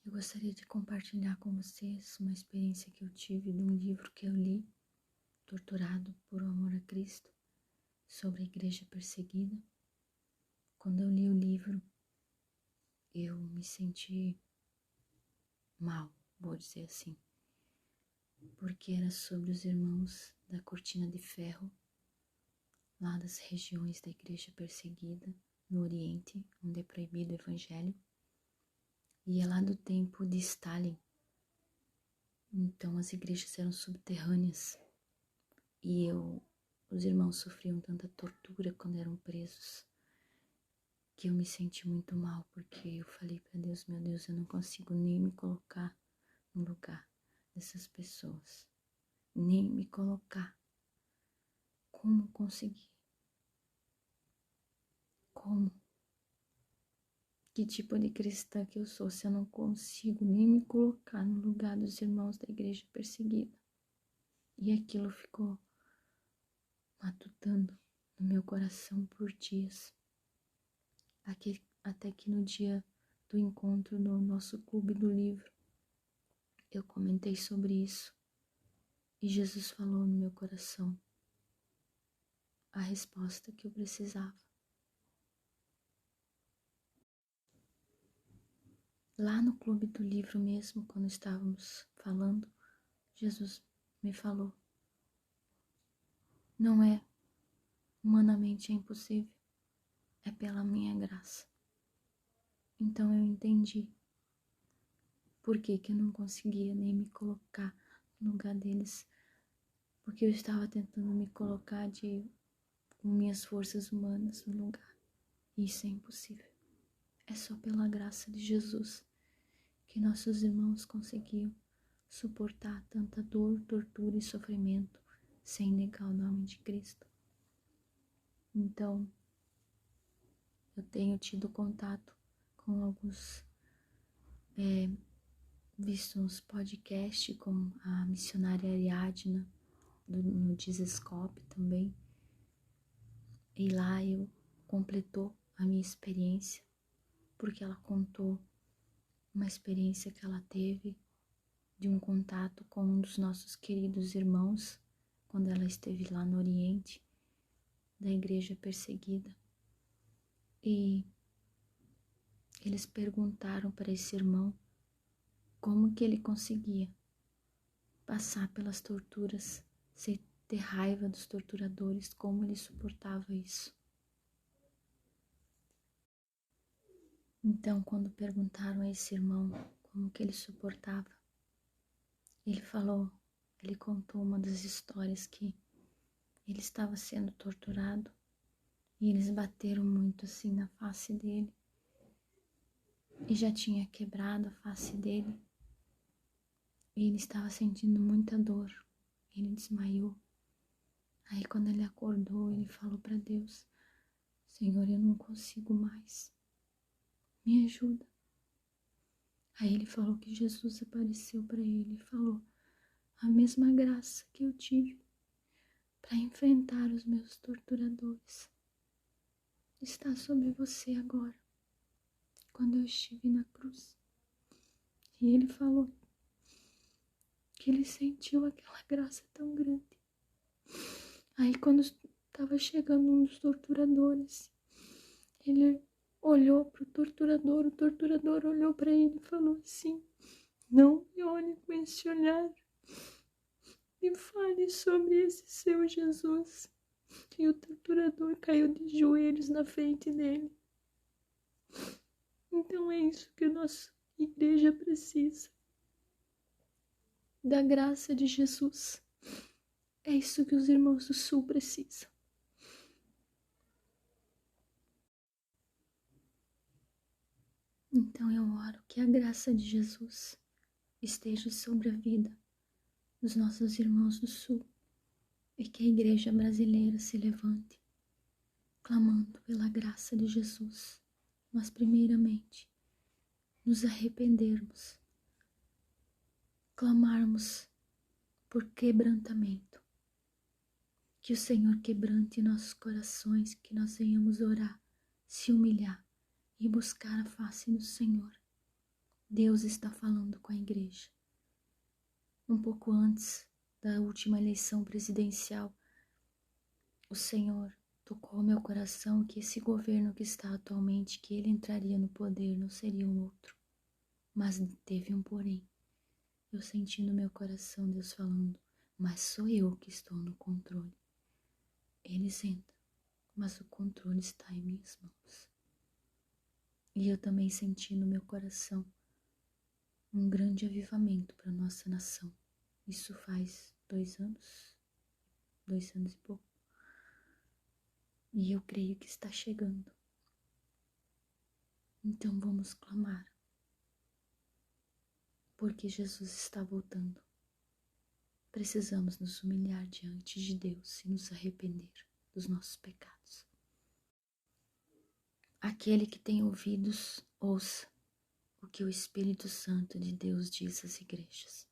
Eu gostaria de compartilhar com vocês uma experiência que eu tive de um livro que eu li, Torturado por Amor a Cristo, sobre a igreja perseguida. Quando eu li o livro, eu me senti mal, vou dizer assim, porque era sobre os irmãos da Cortina de Ferro, lá das regiões da igreja perseguida, no Oriente, onde é proibido o Evangelho, e é lá do tempo de Stalin. Então as igrejas eram subterrâneas e os irmãos sofriam tanta tortura quando eram presos que eu me senti muito mal, porque eu falei para Deus, meu Deus, eu não consigo nem me colocar no lugar dessas pessoas, nem me colocar. Como conseguir? Como? Que tipo de cristã que eu sou se eu não consigo nem me colocar no lugar dos irmãos da igreja perseguida? E aquilo ficou matutando no meu coração por dias. Até que no dia do encontro no nosso clube do livro, eu comentei sobre isso e Jesus falou no meu coração a resposta que eu precisava. Lá no clube do livro mesmo, quando estávamos falando, Jesus me falou: não é humanamente impossível, é pela minha graça. Então eu entendi por que eu não conseguia nem me colocar no lugar deles, porque eu estava tentando me colocar com minhas forças humanas no lugar. E isso é impossível. É só pela graça de Jesus que nossos irmãos conseguiam suportar tanta dor, tortura e sofrimento sem negar o nome de Cristo. Então, eu tenho tido contato com alguns, visto uns podcasts com a missionária Ariadna, no Dizescope também, e lá eu completou a minha experiência, porque ela contou uma experiência que ela teve de um contato com um dos nossos queridos irmãos, quando ela esteve lá no Oriente, da igreja perseguida. E eles perguntaram para esse irmão como que ele conseguia passar pelas torturas sem ter raiva dos torturadores, como ele suportava isso. Então, quando perguntaram a esse irmão como que ele suportava, ele contou uma das histórias que ele estava sendo torturado e eles bateram muito assim na face dele e já tinha quebrado a face dele e ele estava sentindo muita dor. Ele desmaiou. Aí quando ele acordou, ele falou para Deus: Senhor, eu não consigo mais, me ajuda. Aí ele falou que Jesus apareceu para ele e falou: a mesma graça que eu tive para enfrentar os meus torturadores está sobre você agora, quando eu estive na cruz. E ele falou que ele sentiu aquela graça tão grande. Aí quando estava chegando um dos torturadores, ele olhou para o torturador olhou para ele e falou assim: não me olhe com esse olhar, me fale sobre esse seu Jesus. E o torturador caiu de joelhos na frente dele. Então é isso que a nossa igreja precisa, da graça de Jesus. É isso que os irmãos do Sul precisam. Então eu oro que a graça de Jesus esteja sobre a vida dos nossos irmãos do Sul e que a igreja brasileira se levante, clamando pela graça de Jesus, mas primeiramente nos arrependermos, clamarmos por quebrantamento, que o Senhor quebrante nossos corações, que nós venhamos orar, se humilhar e buscar a face do Senhor, Deus está falando com a igreja. Um pouco antes da última eleição presidencial, o Senhor tocou meu coração que esse governo que está atualmente, que ele entraria no poder, não seria um outro. Mas teve um porém. Eu senti no meu coração Deus falando, mas sou eu que estou no controle. Eles entram, mas o controle está em minhas mãos. E eu também senti no meu coração um grande avivamento para nossa nação. Isso faz 2 anos e pouco. E eu creio que está chegando. Então vamos clamar, porque Jesus está voltando. Precisamos nos humilhar diante de Deus e nos arrepender dos nossos pecados. Aquele que tem ouvidos, ouça o que o Espírito Santo de Deus diz às igrejas.